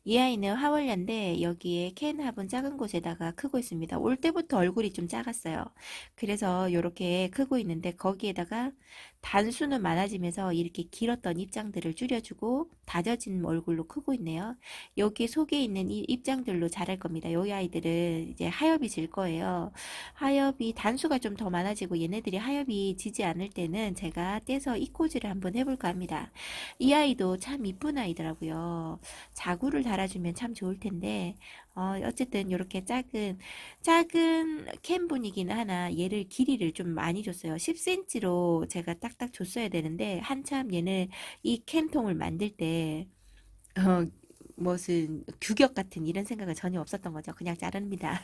이 아이는 하월야인데 여기에 캔 화분 작은 곳에다가 크고 있습니다. 올 때부터 얼굴이 좀 작았어요. 그래서 이렇게 크고 있는데 거기에다가 단수는 많아지면서 이렇게 길었던 입장들을 줄여주고 다져진 얼굴로 크고 있네요. 여기 속에 있는 이 입장들로 자랄 겁니다. 여기 아이들은 이제 하엽이 질 거예요. 하엽이 단수가 좀 더 많아지고 얘네들이 하엽이 지지 않을 때는 제가 떼서 이코지를 한번 해볼까 합니다. 이 아이도 참 이쁜 아이더라고요. 자구를 달아주면 참 좋을 텐데 어쨌든 이렇게 작은 캔 분이긴 하나 얘를 길이를 좀 많이 줬어요. 10cm로 제가 딱딱 줬어야 되는데 한참 얘는 이 캔통을 만들 때 어, 무슨 규격 같은 이런 생각은 전혀 없었던 거죠. 그냥 자릅니다.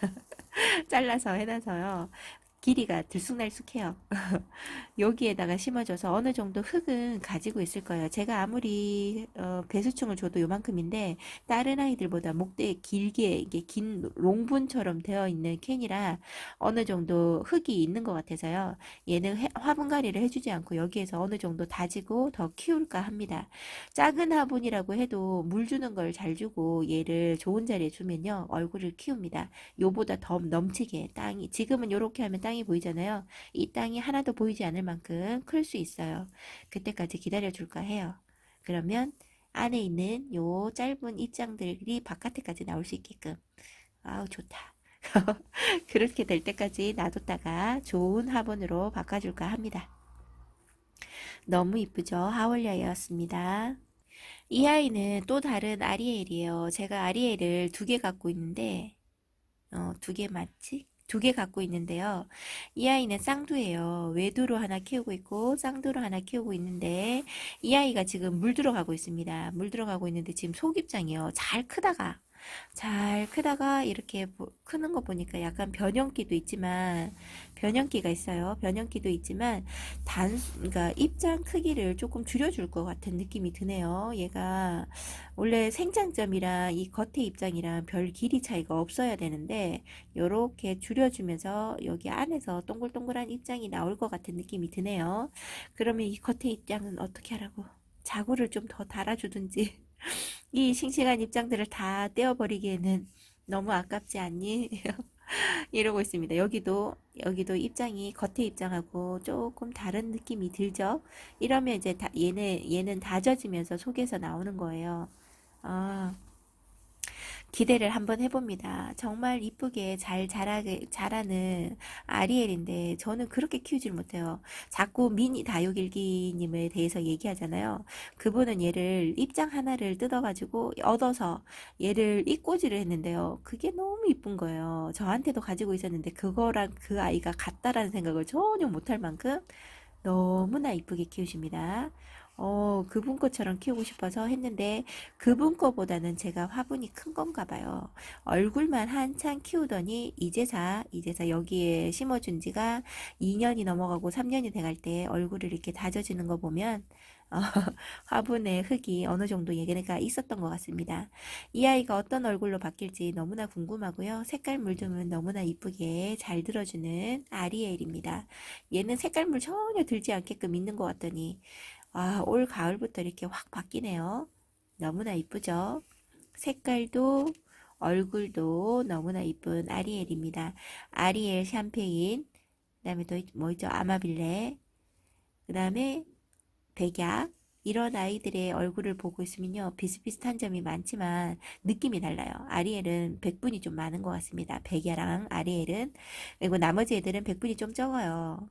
잘라서 해놔서요. 길이가 들쑥날쑥해요. 여기에다가 심어줘서 어느 정도 흙은 가지고 있을 거예요. 제가 아무리 배수충을 줘도 요만큼인데 다른 아이들보다 목대에 길게 이게 긴 롱분처럼 되어 있는 캔이라 어느 정도 흙이 있는 것 같아서요. 얘는 화분갈이를 해주지 않고 여기에서 어느 정도 다지고 더 키울까 합니다. 작은 화분이라고 해도 물 주는 걸 잘 주고 얘를 좋은 자리에 주면요 얼굴을 키웁니다. 요보다 더 넘치게 땅이 지금은 이렇게 하면 땅이 보이잖아요. 이 땅이 하나도 보이지 않을 만큼 클 수 있어요. 그때까지 기다려 줄까 해요. 그러면 안에 있는 요 짧은 입장들이 바깥에까지 나올 수 있게끔. 아우 좋다. 그렇게 될 때까지 놔뒀다가 좋은 화분으로 바꿔줄까 합니다. 너무 이쁘죠? 하월야였습니다. 이 아이는 또 다른 아리엘이에요. 제가 아리엘을 두 개 갖고 있는데 두 개 맞지? 두 개 갖고 있는데요. 이 아이는 쌍두예요. 외두로 하나 키우고 있고 쌍두로 하나 키우고 있는데 이 아이가 지금 물 들어가고 있습니다. 물 들어가고 있는데 지금 속입장이요. 잘 크다가 이렇게 크는 거 보니까 약간 변형기도 있지만 변형기가 있어요. 변형기도 있지만 그러니까 입장 크기를 조금 줄여줄 것 같은 느낌이 드네요. 얘가 원래 생장점이랑 이 겉에 입장이랑 별 길이 차이가 없어야 되는데 요렇게 줄여주면서 여기 안에서 동글동글한 입장이 나올 것 같은 느낌이 드네요. 그러면 이 겉에 입장은 어떻게 하라고? 자구를 좀 더 달아주든지 이 싱싱한 입장들을 다 떼어버리기에는 너무 아깝지 않니? 이러고 있습니다. 여기도 입장이 겉에 입장하고 조금 다른 느낌이 들죠? 이러면 이제 얘는 다져지면서 속에서 나오는 거예요. 아, 기대를 한번 해봅니다. 정말 이쁘게 자라는 아리엘인데 저는 그렇게 키우질 못해요. 자꾸 미니 다육일기님에 대해서 얘기하잖아요. 그분은 얘를 입장 하나를 뜯어가지고 얻어서 얘를 이꼬지를 했는데요. 그게 너무 이쁜 거예요. 저한테도 가지고 있었는데 그거랑 그 아이가 같다라는 생각을 전혀 못할 만큼 너무나 이쁘게 키우십니다. 그분 것처럼 키우고 싶어서 했는데 그분 거보다는 제가 화분이 큰 건가 봐요. 얼굴만 한참 키우더니 이제사 여기에 심어준 지가 2년이 넘어가고 3년이 돼갈 때 얼굴을 이렇게 다져지는 거 보면 어, 화분에 흙이 어느 정도 얘기가 있었던 것 같습니다. 이 아이가 어떤 얼굴로 바뀔지 너무나 궁금하고요. 색깔 물듬은 너무나 이쁘게 잘 들어주는 아리엘입니다. 얘는 색깔물 전혀 들지 않게끔 있는 것 같더니 올 가을부터 이렇게 확 바뀌네요. 너무나 이쁘죠? 색깔도 얼굴도 너무나 이쁜 아리엘입니다. 아리엘 샴페인, 그 다음에 또 뭐 있죠? 아마빌레, 그 다음에 백약, 이런 아이들의 얼굴을 보고 있으면요. 비슷비슷한 점이 많지만 느낌이 달라요. 아리엘은 백분이 좀 많은 것 같습니다. 백야랑 아리엘은. 그리고 나머지 애들은 백분이 좀 적어요.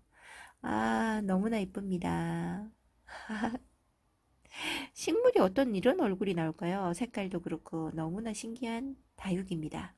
너무나 이쁩니다. 식물이 어떤 이런 얼굴이 나올까요? 색깔도 그렇고 너무나 신기한 다육입니다.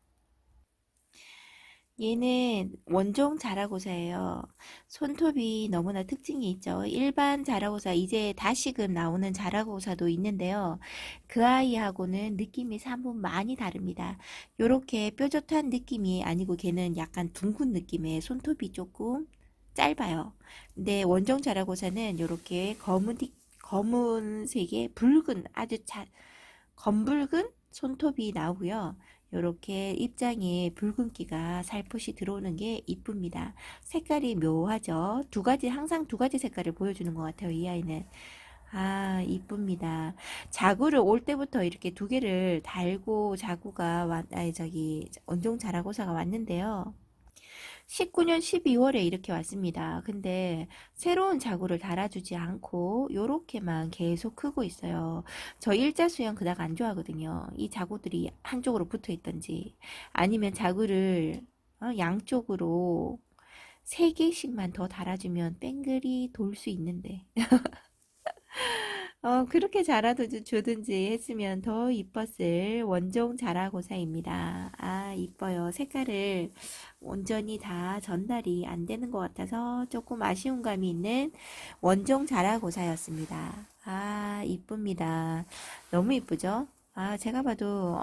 얘는 원종 자라고사예요. 손톱이 너무나 특징이 있죠. 일반 자라고사 이제 다시금 나오는 자라고사도 있는데요. 그 아이하고는 느낌이 사뭇 많이 다릅니다. 요렇게 뾰족한 느낌이 아니고 걔는 약간 둥근 느낌의 손톱이 조금 짧아요. 근데 원종 자라고사는 요렇게 검은색의 붉은 검붉은 손톱이 나오고요. 이렇게 입장에 붉은기가 살포시 들어오는 게 이쁩니다. 색깔이 묘하죠. 항상 두 가지 색깔을 보여주는 것 같아요. 이 아이는. 아, 이쁩니다. 자구를 올 때부터 이렇게 두 개를 달고 자구가 원종 자라고사가 왔는데요. 19년 12월에 이렇게 왔습니다. 근데 새로운 자구를 달아주지 않고 요렇게만 계속 크고 있어요. 저 일자수영 그닥 안 좋아하거든요. 이 자구들이 한쪽으로 붙어 있던지 아니면 자구를 양쪽으로 세 개씩만 더 달아주면 뺑글이 돌 수 있는데 그렇게 주든지 했으면 더 이뻤을 원종 자라고사입니다. 아, 이뻐요. 색깔을 온전히 다 전달이 안 되는 것 같아서 조금 아쉬운 감이 있는 원종 자라고사였습니다. 아, 이쁩니다. 너무 이쁘죠? 아, 제가 봐도,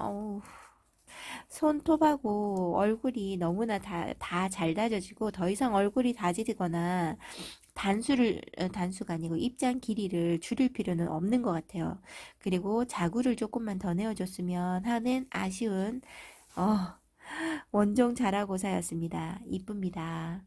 손톱하고 얼굴이 너무나 다 잘 다져지고 더 이상 얼굴이 다지거나 단수가 아니고 입장 길이를 줄일 필요는 없는 것 같아요. 그리고 자구를 조금만 더 내어줬으면 하는 아쉬운 어, 원종 자라고사였습니다. 이쁩니다.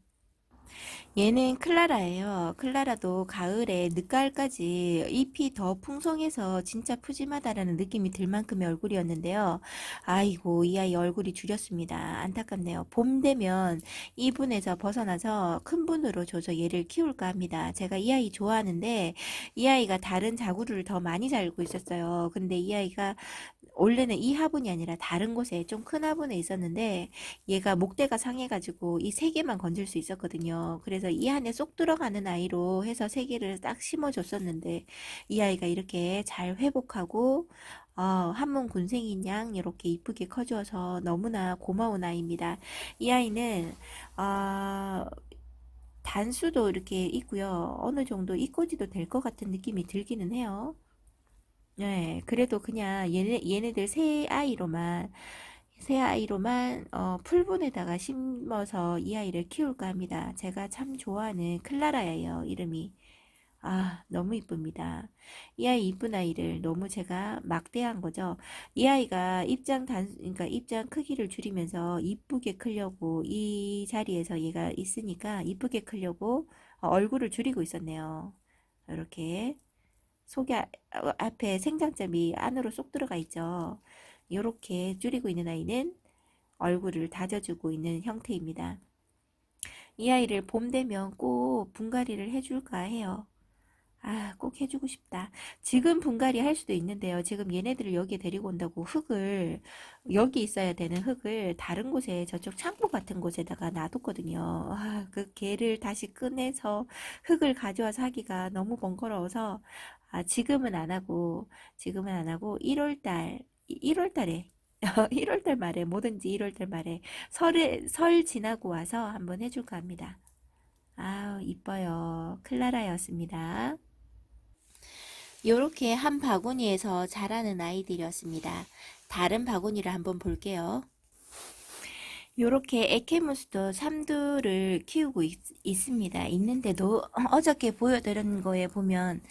얘는 클라라예요. 클라라도 가을에 늦가을까지 잎이 더 풍성해서 진짜 푸짐하다라는 느낌이 들 만큼의 얼굴이었는데요. 아이고, 이 아이 얼굴이 줄였습니다. 안타깝네요. 봄 되면 이 분에서 벗어나서 큰 분으로 줘서 얘를 키울까 합니다. 제가 이 아이 좋아하는데 이 아이가 다른 자구를 더 많이 달고 있었어요. 근데 이 아이가 원래는 이 화분이 아니라 다른 곳에 좀 큰 화분에 있었는데 얘가 목대가 상해가지고 이 세 개만 건질 수 있었거든요. 그래서 이 안에 쏙 들어가는 아이로 해서 세 개를 딱 심어줬었는데 이 아이가 이렇게 잘 회복하고 한몸 군생인 양 이렇게 이쁘게 커져서 너무나 고마운 아이입니다. 이 아이는 어, 단수도 이렇게 있고요. 어느 정도 이꼬지도 될 것 같은 느낌이 들기는 해요. 네, 그래도 그냥 얘네들 새 아이로만 풀분에다가 심어서 이 아이를 키울까 합니다. 제가 참 좋아하는 클라라예요, 이름이. 아, 너무 이쁩니다. 이 아이 이쁜 아이를 너무 제가 막대한 거죠. 이 아이가 그러니까 입장 크기를 줄이면서 이쁘게 크려고 이 자리에서 얘가 있으니까 이쁘게 크려고 얼굴을 줄이고 있었네요. 이렇게. 앞에 생장점이 안으로 쏙 들어가 있죠. 이렇게 줄이고 있는 아이는 얼굴을 다져주고 있는 형태입니다. 이 아이를 봄 되면 꼭 분갈이를 해줄까 해요. 아, 꼭 해주고 싶다. 지금 분갈이 할 수도 있는데요. 지금 얘네들을 여기에 데리고 온다고 여기 있어야 되는 흙을 다른 곳에 저쪽 창고 같은 곳에다가 놔뒀거든요. 아, 그 개를 다시 꺼내서 흙을 가져와서 하기가 너무 번거로워서 지금은 안 하고 1월 달에 1월 달 말에 뭐든지 1월 달 말에 설 지나고 와서 한번 해줄까 합니다. 아우, 이뻐요. 클라라였습니다. 요렇게 한 바구니에서 자라는 아이들이었습니다. 다른 바구니를 한번 볼게요. 요렇게 에케무스도 삼두를 키우고 있습니다. 있는데도 어저께 보여드린 거에 보면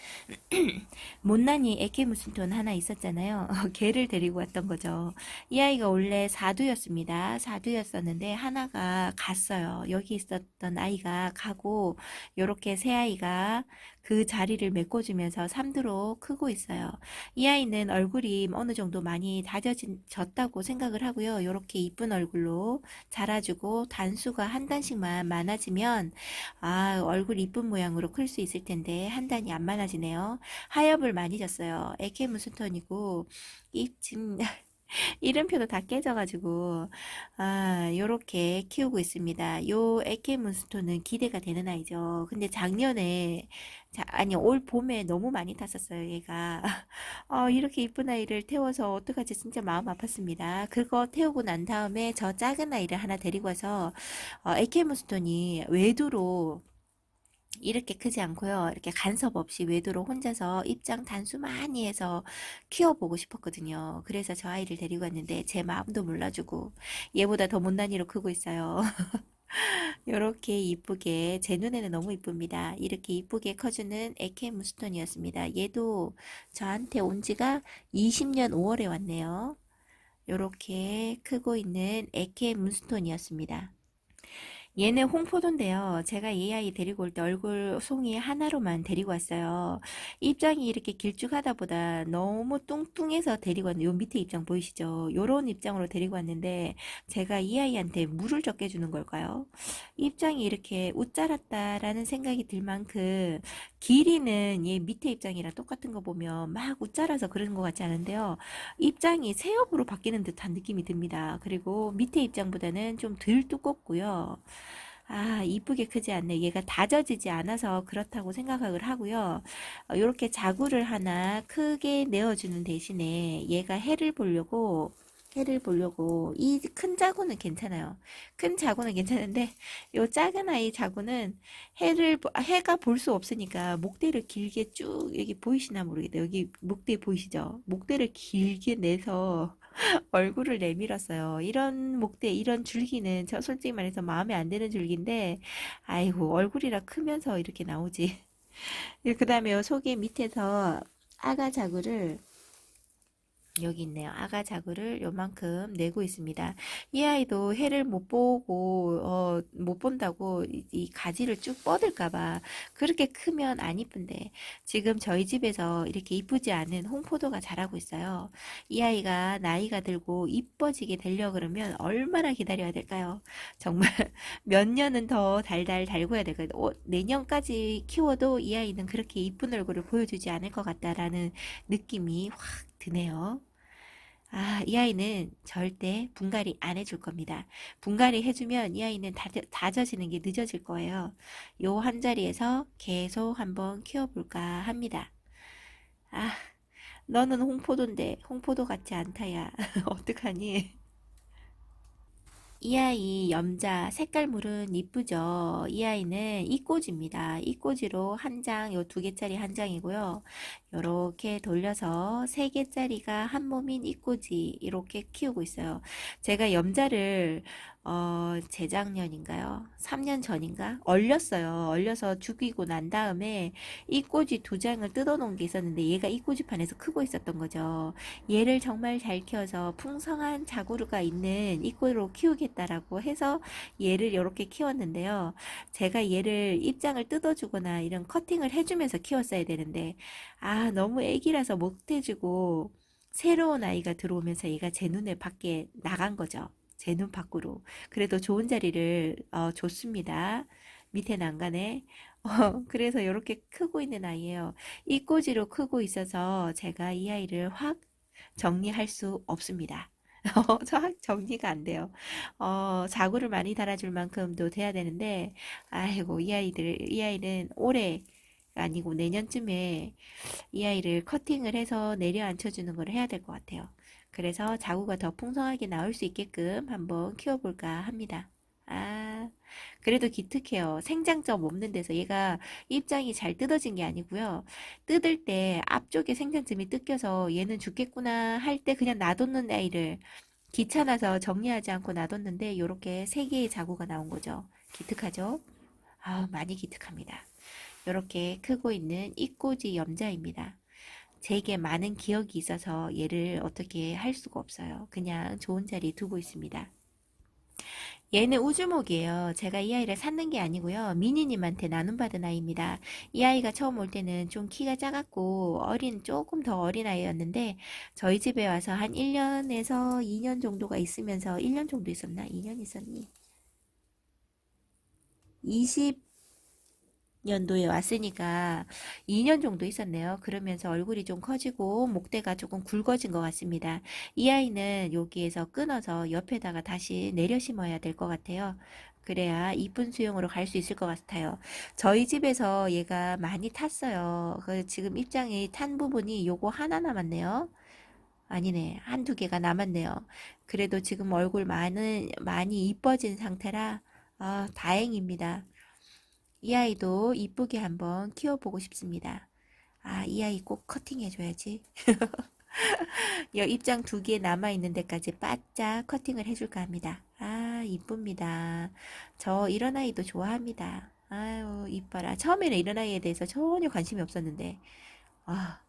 못난이 에케무스톤 하나 있었잖아요. 걔를 데리고 왔던 거죠. 이 아이가 원래 사두였습니다. 사두였었는데 하나가 갔어요. 여기 있었던 아이가 가고 요렇게 새 아이가 그 자리를 메꿔주면서 삼두로 크고 있어요. 이 아이는 얼굴이 어느 정도 많이 다져졌다고 생각을 하고요. 요렇게 이쁜 얼굴로 자라주고 단수가 한 단씩만 많아지면 얼굴 이쁜 모양으로 클 수 있을 텐데 한 단이 안 많아지네요. 하엽을 많이 줬어요. 에케 무슨 톤이고 이 지금 이름표도 다 깨져가지고 요렇게 키우고 있습니다. 요 에케 문스톤은 기대가 되는 아이죠. 근데 아니 올 봄에 너무 많이 탔었어요. 얘가 이렇게 이쁜 아이를 태워서 어떡하지 진짜 마음 아팠습니다. 그거 태우고 난 다음에 저 작은 아이를 하나 데리고 와서 에케 문스톤이 외두로 이렇게 크지 않고요. 이렇게 간섭 없이 외도로 혼자서 입장 단수 많이 해서 키워보고 싶었거든요. 그래서 저 아이를 데리고 왔는데 제 마음도 몰라주고 얘보다 더 못난이로 크고 있어요. 이렇게 이쁘게 제 눈에는 너무 이쁩니다. 이렇게 이쁘게 커주는 에케 무스톤이었습니다. 얘도 저한테 온 지가 20년 5월에 왔네요. 이렇게 크고 있는 에케 문스톤이었습니다. 얘는 홍포도인데요. 제가 이 아이 데리고 올 때 얼굴 송이 하나로만 데리고 왔어요. 입장이 이렇게 길쭉하다 보다 너무 뚱뚱해서 데리고 왔는데, 요 밑에 입장 보이시죠? 요런 입장으로 데리고 왔는데, 제가 이 아이한테 물을 적게 주는 걸까요? 입장이 이렇게 웃자랐다라는 생각이 들 만큼, 길이는 얘 밑에 입장이랑 똑같은 거 보면 막 웃자라서 그러는 것 같지 않은데요. 입장이 새업으로 바뀌는 듯한 느낌이 듭니다. 그리고 밑에 입장보다는 좀 덜 두껍고요. 아, 이쁘게 크지 않네. 얘가 다져지지 않아서 그렇다고 생각을 하고요. 이렇게 자구를 하나 크게 내어주는 대신에 얘가 해를 보려고 이 큰 자구는 괜찮아요. 큰 자구는 괜찮은데 요 작은 아이 자구는 해가 볼 수 없으니까 목대를 길게 쭉 여기 보이시나 모르겠다. 여기 목대 보이시죠? 목대를 길게 내서 얼굴을 내밀었어요. 이런 목대, 이런 줄기는 저 솔직히 말해서 마음에 안 드는 줄기인데, 아이고, 얼굴이라 크면서 이렇게 나오지. 그 다음에 속에 밑에서 아가 자구를 여기 있네요. 아가 자구를 요만큼 내고 있습니다. 이 아이도 해를 못 보고, 못 본다고 이 가지를 쭉 뻗을까봐 그렇게 크면 안 이쁜데, 지금 저희 집에서 이렇게 이쁘지 않은 홍포도가 자라고 있어요. 이 아이가 나이가 들고 이뻐지게 되려 그러면 얼마나 기다려야 될까요? 정말 몇 년은 더 달달 달궈야 될까요? 내년까지 키워도 이 아이는 그렇게 이쁜 얼굴을 보여주지 않을 것 같다라는 느낌이 확 드네요. 아, 이 아이는 절대 분갈이 안 해줄 겁니다. 분갈이 해주면 이 아이는 다져지는 게 늦어질 거예요. 요 한 자리에서 계속 한번 키워볼까 합니다. 아, 너는 홍포도인데 홍포도 같지 않다야. 어떡하니? 이 아이 염자 색깔물은 이쁘죠. 이 아이는 이꼬지입니다. 이꼬지로 한 장, 요 두 개짜리 한 장이고요. 요렇게 돌려서 세 개짜리가 한 몸인 이꼬지 이렇게 키우고 있어요. 제가 염자를 재작년인가요? 3년 전인가? 얼렸어요. 얼려서 죽이고 난 다음에 이꼬지 두 장을 뜯어 놓은 게 있었는데 얘가 이꼬지판에서 크고 있었던 거죠. 얘를 정말 잘 키워서 풍성한 자구르가 있는 이꼴로 키우겠다라고 해서 얘를 이렇게 키웠는데요. 제가 얘를 입장을 뜯어주거나 이런 커팅을 해주면서 키웠어야 되는데, 아, 너무 애기라서 못 해주고, 새로운 아이가 들어오면서 얘가 제 눈에 밖에 나간 거죠. 제 눈 밖으로. 그래도 좋은 자리를 줬습니다. 밑에 난간에. 그래서 이렇게 크고 있는 아이예요. 이꼬지로 크고 있어서 제가 이 아이를 확 정리할 수 없습니다. 정리가 안 돼요. 자구를 많이 달아줄 만큼도 돼야 되는데, 아이고, 이 아이는 올해 아니고 내년쯤에 이 아이를 커팅을 해서 내려 앉혀주는 걸 해야 될 것 같아요. 그래서 자구가 더 풍성하게 나올 수 있게끔 한번 키워볼까 합니다. 아, 그래도 기특해요. 생장점 없는 데서 얘가 입장이 잘 뜯어진 게 아니고요. 뜯을 때 앞쪽에 생장점이 뜯겨서 얘는 죽겠구나 할 때 그냥 놔뒀는 아이를 귀찮아서 정리하지 않고 놔뒀는데 이렇게 세 개의 자구가 나온 거죠. 기특하죠? 아, 많이 기특합니다. 이렇게 크고 있는 이꼬지 염자입니다. 제게 많은 기억이 있어서 얘를 어떻게 할 수가 없어요. 그냥 좋은 자리에 두고 있습니다. 얘는 우주목이에요. 제가 이 아이를 샀는 게 아니고요. 미니님한테 나눔받은 아이입니다. 이 아이가 처음 올 때는 좀 키가 작았고 조금 더 어린 아이였는데 저희 집에 와서 한 1년에서 2년 정도가 있으면서 1년 정도 있었나? 2년 있었니? 20년도에 왔으니까 2년 정도 있었네요. 그러면서 얼굴이 좀 커지고 목대가 조금 굵어진 것 같습니다. 이 아이는 여기에서 끊어서 옆에다가 다시 내려 심어야 될 것 같아요. 그래야 이쁜 수영으로 갈 수 있을 것 같아요. 저희 집에서 얘가 많이 탔어요. 지금 입장이 탄 부분이 요거 하나 남았네요. 아니네. 한두 개가 남았네요. 그래도 지금 얼굴 많이 이뻐진 상태라, 아, 다행입니다. 이 아이도 이쁘게 한번 키워보고 싶습니다. 아, 이 아이 꼭 커팅해줘야지. 입장 두 개 남아있는 데까지 바짝 커팅을 해줄까 합니다. 아, 이쁩니다. 저 이런 아이도 좋아합니다. 아유, 이뻐라. 처음에는 이런 아이에 대해서 전혀 관심이 없었는데, 아,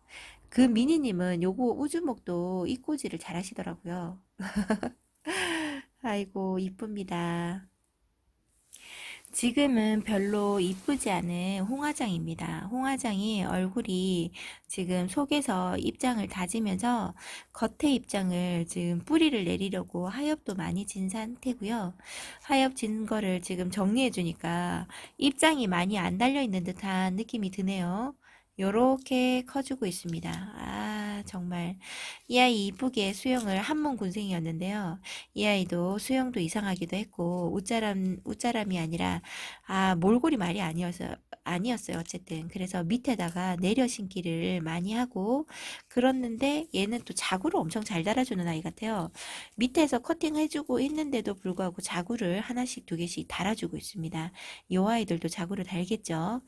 그 미니님은 요거 우주목도 이꼬지를 잘 하시더라고요. 아이고, 이쁩니다. 지금은 별로 이쁘지 않은 홍화장입니다. 홍화장이 얼굴이 지금 속에서 입장을 다지면서 겉에 입장을 지금 뿌리를 내리려고 하엽도 많이 진 상태고요. 하엽 진 거를 지금 정리해 주니까 입장이 많이 안 달려 있는 듯한 느낌이 드네요. 요렇게 커주고 있습니다. 아, 정말 이 아이 이쁘게 수영을 한몸 군생이었는데요. 이 아이도 수영도 이상하기도 했고 웃자람이 아니라 몰골이 말이 아니었어요. 어쨌든 그래서 밑에다가 내려 신기를 많이 하고 그랬는데 얘는 또 자구를 엄청 잘 달아주는 아이 같아요. 밑에서 커팅 해주고 있는데도 불구하고 자구를 하나씩 두 개씩 달아주고 있습니다. 이 아이들도 자구를 달겠죠.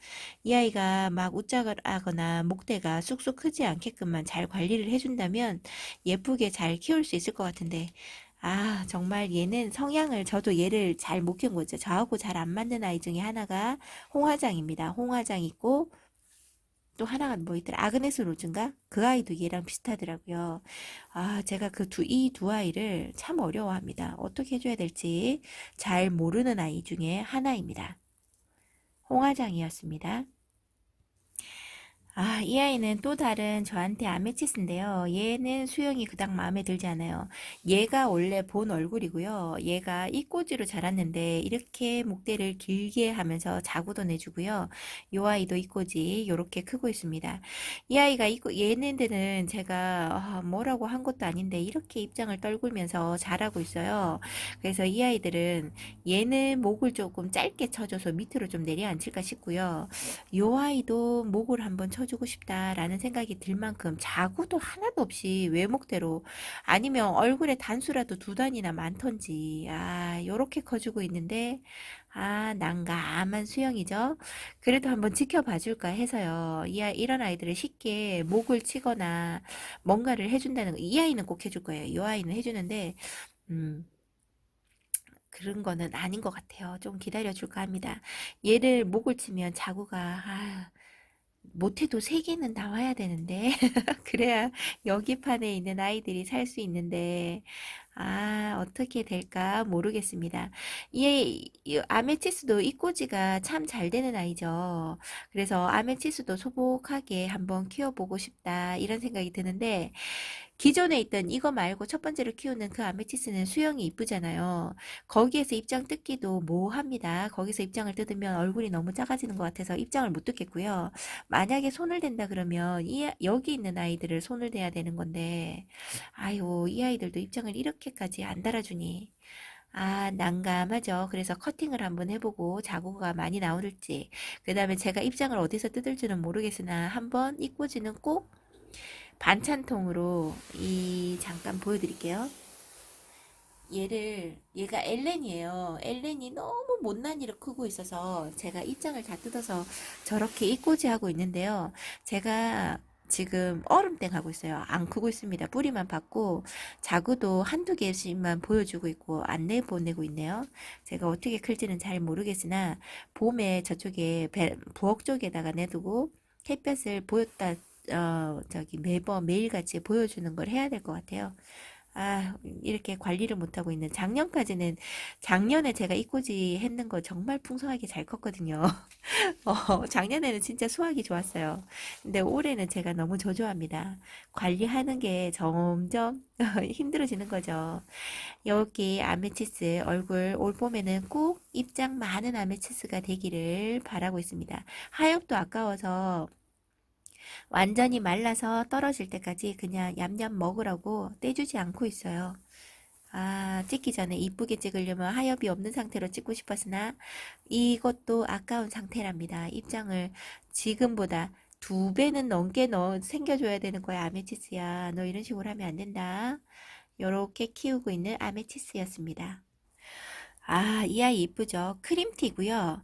이 아이가 막 웃자거나 목대가 쑥쑥 크지 않게끔만 잘 관리를 해준다면 예쁘게 잘 키울 수 있을 것 같은데 정말 얘는 성향을 저도 얘를 잘 못 키운 거죠. 저하고 잘 안 맞는 아이 중에 하나가 홍화장입니다. 홍화장 있고 또 하나가 뭐 있더라? 아그네스 로즈인가? 그 아이도 얘랑 비슷하더라고요. 제가 이 두 아이를 참 어려워합니다. 어떻게 해줘야 될지 잘 모르는 아이 중에 하나입니다. 홍화장이었습니다. 이 아이는 또 다른 저한테 아메치스인데요. 얘는 수영이 그닥 마음에 들지 않아요. 얘가 원래 본 얼굴이고요. 얘가 이꼬지로 자랐는데 이렇게 목대를 길게 하면서 자구도 내주고요. 요 아이도 이꼬지 요렇게 크고 있습니다. 이 아이가 얘네들은 제가 뭐라고 한 것도 아닌데 이렇게 입장을 떨굴면서 자라고 있어요. 그래서 이 아이들은 얘는 목을 조금 짧게 쳐줘서 밑으로 좀 내려앉힐까 싶고요. 요 아이도 목을 한번 쳐주고 싶다라는 생각이 들 만큼 자구도 하나도 없이 외목대로 아니면 얼굴에 단수라도 두 단이나 많던지 요렇게 커주고 있는데 난감한 수영이죠. 그래도 한번 지켜봐 줄까 해서요. 이런 아이들을 쉽게 목을 치거나 뭔가를 해준다는 거. 이 아이는 꼭 해줄 거예요. 이 아이는 해주는데 음, 그런 거는 아닌 것 같아요. 좀 기다려 줄까 합니다. 얘를 목을 치면 자구가 못해도 세 개는 나와야 되는데 그래야 여기 판에 있는 아이들이 살 수 있는데 어떻게 될까 모르겠습니다. 이 아메치스도 이꼬지가 참 잘 되는 아이죠. 그래서 아메치스도 소복하게 한번 키워보고 싶다 이런 생각이 드는데 기존에 있던 이거 말고 첫 번째로 키우는 그 아메치스는 수영이 이쁘잖아요. 거기에서 입장 뜯기도 뭐합니다. 거기서 입장을 뜯으면 얼굴이 너무 작아지는 것 같아서 입장을 못 뜯겠고요. 만약에 손을 댄다 그러면 여기 있는 아이들을 손을 대야 되는 건데 아유 이 아이들도 입장을 이렇게까지 안 달아주니 난감하죠. 그래서 커팅을 한번 해보고 자구가 많이 나올지 그 다음에 제가 입장을 어디서 뜯을지는 모르겠으나 한번 이꼬지는 꼭 반찬통으로 잠깐 보여드릴게요. 얘가 엘렌이에요. 엘렌이 너무 못난이로 크고 있어서 제가 입장을 다 뜯어서 저렇게 이꼬지 하고 있는데요. 제가 지금 얼음땡 하고 있어요. 안 크고 있습니다. 뿌리만 받고 자구도 한두 개씩만 보여주고 있고 안 내보내고 있네요. 제가 어떻게 클지는 잘 모르겠으나 봄에 저쪽에 부엌 쪽에다가 내두고 햇볕을 보였다 매일같이 보여주는 걸 해야 될 것 같아요. 이렇게 관리를 못하고 있는 작년에 제가 이꼬지 했는 거 정말 풍성하게 잘 컸거든요. 작년에는 진짜 수확이 좋았어요. 근데 올해는 제가 너무 저조합니다. 관리하는 게 점점 힘들어지는 거죠. 여기 아메치스 얼굴 올 봄에는 꼭 입장 많은 아메치스가 되기를 바라고 있습니다. 하엽도 아까워서 완전히 말라서 떨어질 때까지 그냥 얌얌 먹으라고 떼주지 않고 있어요. 찍기 전에 이쁘게 찍으려면 하엽이 없는 상태로 찍고 싶었으나 이것도 아까운 상태랍니다. 입장을 지금보다 두 배는 넘게 생겨줘야 되는 거야, 아메치스야. 너 이런 식으로 하면 안 된다. 요렇게 키우고 있는 아메치스였습니다. 이 아이 이쁘죠? 크림티고요.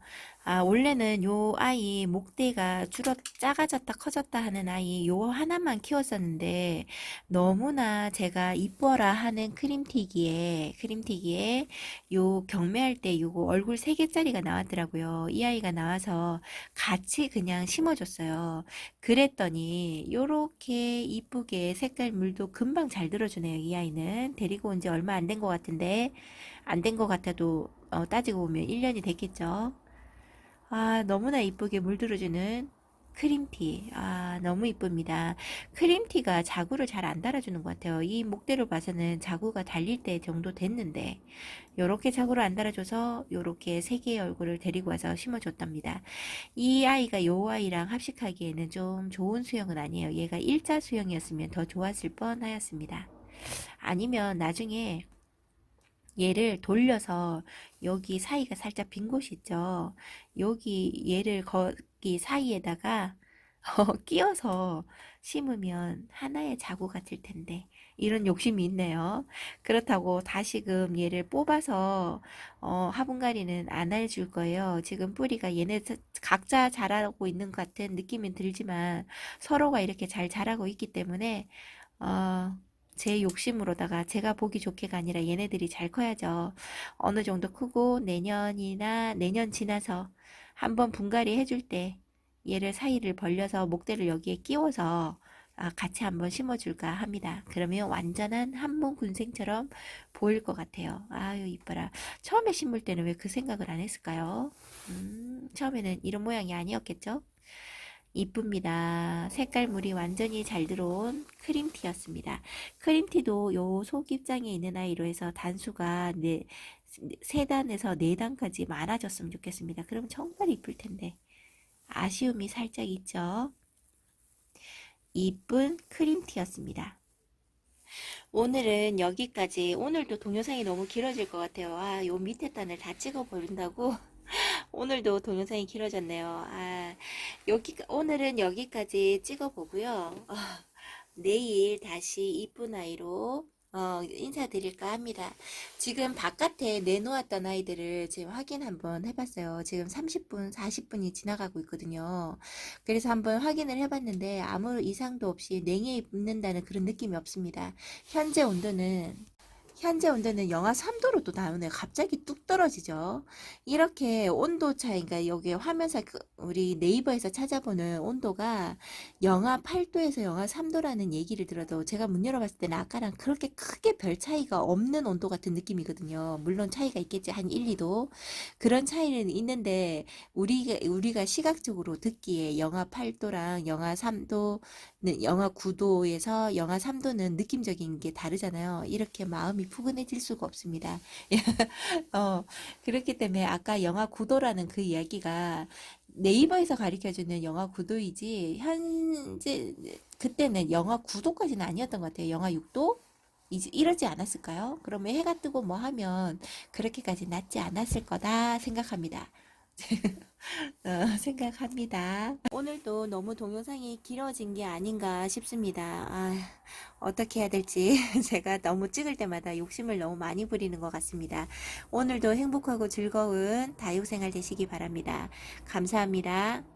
원래는 요 아이 목대가 작아졌다 커졌다 하는 아이 요 하나만 키웠었는데 너무나 제가 이뻐라 하는 크림티기에 요 경매할 때 요거 얼굴 3개짜리가 나왔더라고요. 이 아이가 나와서 같이 그냥 심어줬어요. 그랬더니 요렇게 이쁘게 색깔 물도 금방 잘 들어주네요. 이 아이는 데리고 온 지 얼마 안 된 것 같은데 안 된 것 같아도 따지고 보면 1년이 됐겠죠. 아, 너무나 이쁘게 물들어주는 크림티. 아, 너무 이쁩니다. 크림티가 자구를 잘 안 달아주는 것 같아요. 이 목대로 봐서는 자구가 달릴 때 정도 됐는데, 요렇게 자구를 안 달아줘서 요렇게 세 개의 얼굴을 데리고 와서 심어줬답니다. 이 아이가 요 아이랑 합식하기에는 좀 좋은 수영은 아니에요. 얘가 일자 수영이었으면 더 좋았을 뻔하였습니다. 아니면 나중에 얘를 돌려서 여기 사이가 살짝 빈 곳이 있죠. 여기 얘를 거기 사이에다가 끼워서 심으면 하나의 자구 같을 텐데 이런 욕심이 있네요. 그렇다고 다시금 얘를 뽑아서 화분갈이는 안 해줄 거예요. 지금 뿌리가 얘네 각자 자라고 있는 것 같은 느낌이 들지만 서로가 이렇게 잘 자라고 있기 때문에 어, 제 욕심으로다가 제가 보기 좋게가 아니라 얘네들이 잘 커야죠. 어느 정도 크고 내년이나 내년 지나서 한번 분갈이 해줄 때 얘를 사이를 벌려서 목대를 여기에 끼워서 같이 한번 심어줄까 합니다. 그러면 완전한 한몸 군생처럼 보일 것 같아요. 아유 이뻐라. 처음에 심을 때는 왜 그 생각을 안 했을까요? 처음에는 이런 모양이 아니었겠죠? 이쁩니다. 색깔물이 완전히 잘 들어온 크림티였습니다. 크림티도 요 속입장에 있는 아이로 해서 단수가 3단에서 4단까지 많아졌으면 좋겠습니다. 그럼 정말 이쁠 텐데. 아쉬움이 살짝 있죠. 이쁜 크림티였습니다. 오늘은 여기까지. 오늘도 동영상이 너무 길어질 것 같아요. 아, 요 밑에 단을 다 찍어 버린다고. 오늘도 동영상이 길어졌네요. 오늘은 여기까지 찍어보고요. 내일 다시 이쁜 아이로 인사드릴까 합니다. 지금 바깥에 내놓았던 아이들을 지금 확인 한번 해봤어요. 지금 30분, 40분이 지나가고 있거든요. 그래서 한번 확인을 해봤는데 아무 이상도 없이 냉해 입는다는 그런 느낌이 없습니다. 현재 온도는 영하 3도로 또 나오네요. 갑자기 뚝 떨어지죠. 이렇게 온도 차이, 그러니까 여기 화면상 우리 네이버에서 찾아보는 온도가 영하 8도에서 영하 3도라는 얘기를 들어도 제가 문 열어봤을 때는 아까랑 그렇게 크게 별 차이가 없는 온도 같은 느낌이거든요. 물론 차이가 있겠지. 한 1, 2도. 그런 차이는 있는데 우리가 시각적으로 듣기에 영하 8도랑 영하 3도 영하 9도에서 영하 3도는 느낌적인 게 다르잖아요. 이렇게 마음이 푸근해질 수가 없습니다. 어, 그렇기 때문에 아까 영하 9도라는 그 이야기가 네이버에서 가르쳐주는 영하 9도이지, 현재, 그때는 영하 9도까지는 아니었던 것 같아요. 영하 6도? 이러지 않았을까요? 그러면 해가 뜨고 뭐 하면 그렇게까지 낮지 않았을 거다 생각합니다. 생각합니다. 오늘도 너무 동영상이 길어진 게 아닌가 싶습니다. 어떻게 해야 될지 제가 너무 찍을 때마다 욕심을 너무 많이 부리는 것 같습니다. 오늘도 행복하고 즐거운 다육생활 되시기 바랍니다. 감사합니다.